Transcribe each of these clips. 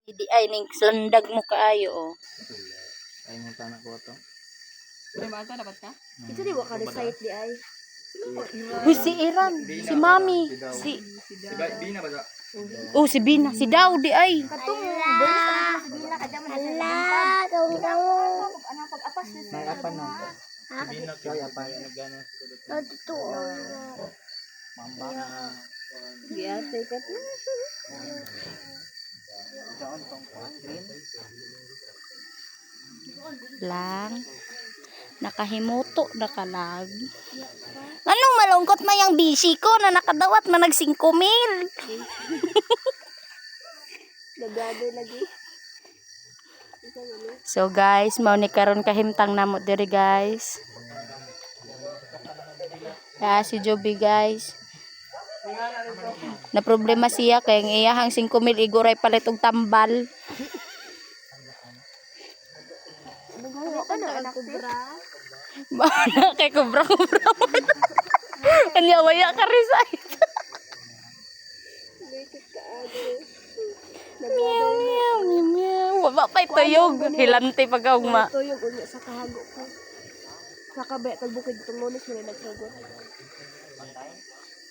Hindi ay ning landag mo kaayo oh. Ay mo tanak ko to. May bata dapat ka? Ito di wa ka recite di ay. Uy, si Iran, si Mami, si Bina ba? oh, si Bina, si Daw di ay. Katong boys ang sabihin na kadam na. Hala, tong ano pag-apas ni May apa no? Bina kay apa nagano sa totoo. mamba. Giyate ka. Daon tong green. Lang. Nakahimuto na kalag. Anong malungkot na yung busy ko na nakadawat man nag 5,000. Nagado lagi. So guys, mao ni karon kahimtang namo diri guys. Si Joby guys. Na problema siya kay ang iyahang 5,000 iguray palit og tambal. Ano anak kubra? Mana kay kubra. Kanya waya ka recite. Meow meow meow. Wa pa tuyog, hilante pagkaugma. Tuyog unya sa kahago ko. Sa kabe kag bukid itong Lunes mo nagsugot.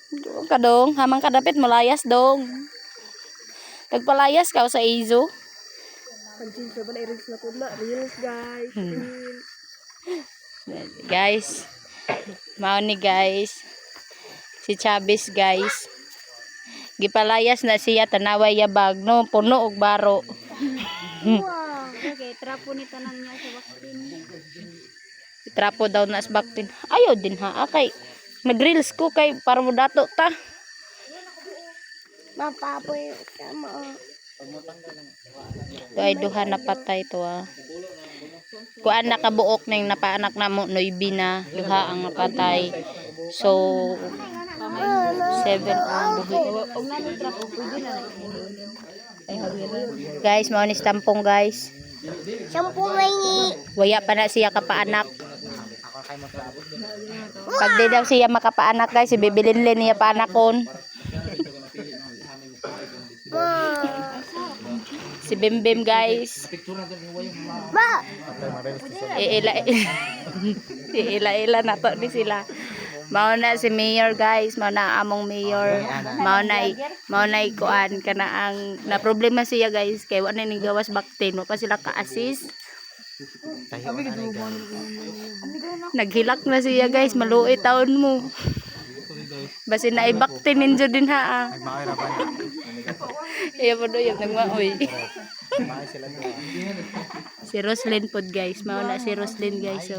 Doon ka dong, hamang kadapit malayas dong. Nagpalayas ka sa Izo. Pansin sa bala reels na pud na. Reels guys. Reels. Guys, mao ni guys. Si Chavez guys. Gipalayas na siya tanaway yabag no, puno og baro. Wow. Okay, trapo ni tanan niya sa baktin. Trapo daw na sa baktin. Ayaw din ha, kay nag-reels ko kay para mo dato ta. Mapapoy sama. To ay duha na patay to ah. Kuan nakabuok ning napaanak namo Noybi na duha ang napatay. So 7 ang buhi. Guys, mao ni stampong guys. Shampoo may ni. Waya pa na siya kapaanak. Pag di daw siya makapaanak guys, bibilin niya paanakon. Si Bimbim guys. Ba. Ila na to ni sila. Mao na si Mayor guys, mao na among Mayor. Mao na kuan kana ang na problema siya guys kay wa na ni gawas baktin, wa pa sila ka-assist. Naghilak na siya guys, maluoy taon mo. Basin na ibaktin ninyo din ha. Iya po do yung nagmaoy. Si Roslyn pod guys, mao na si Roslyn guys. So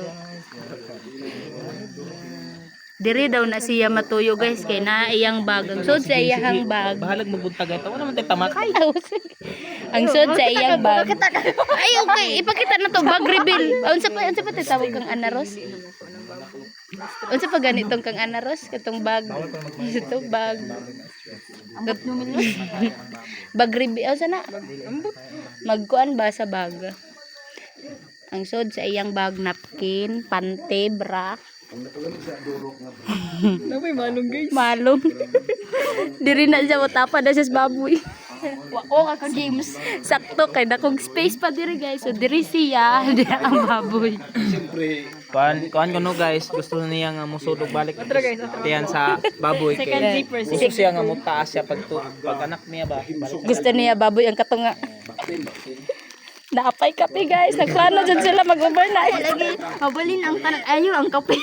diri daw na siya matuyo guys kay na iyang bag. Ang sud sa iyang bag. Bahalag mabuntag ito. Wala man tay pamakay. Ang sud sa iyang bag. Ay okay, ipakita na to bag reveal. Unsa pa tawag kang anaros? Unsa pa ganitong kang anaros katong bag. Ito bag. Ambot numilo. Bag reveal unsa na? Magkuan ba sa bag? Ang sud sa iyang bag napkin, pante, bra. May malong guys. Malong. Diri na siya matapa na siya sa baboy. O ka games. Sakto kay dakong space pa diri guys. So diri siya, diri ang baboy. Kuan kuno guys, gusto niya nga musudog balik. Tiyan sa baboy kay. Gusto siya nga mutaas siya pag anak niya ba. Gusto niya baboy ang katunga. Napay kape guys, nagplano dyan sila mag-overnight. Lagi mabalin ang tanan ayo ang kape.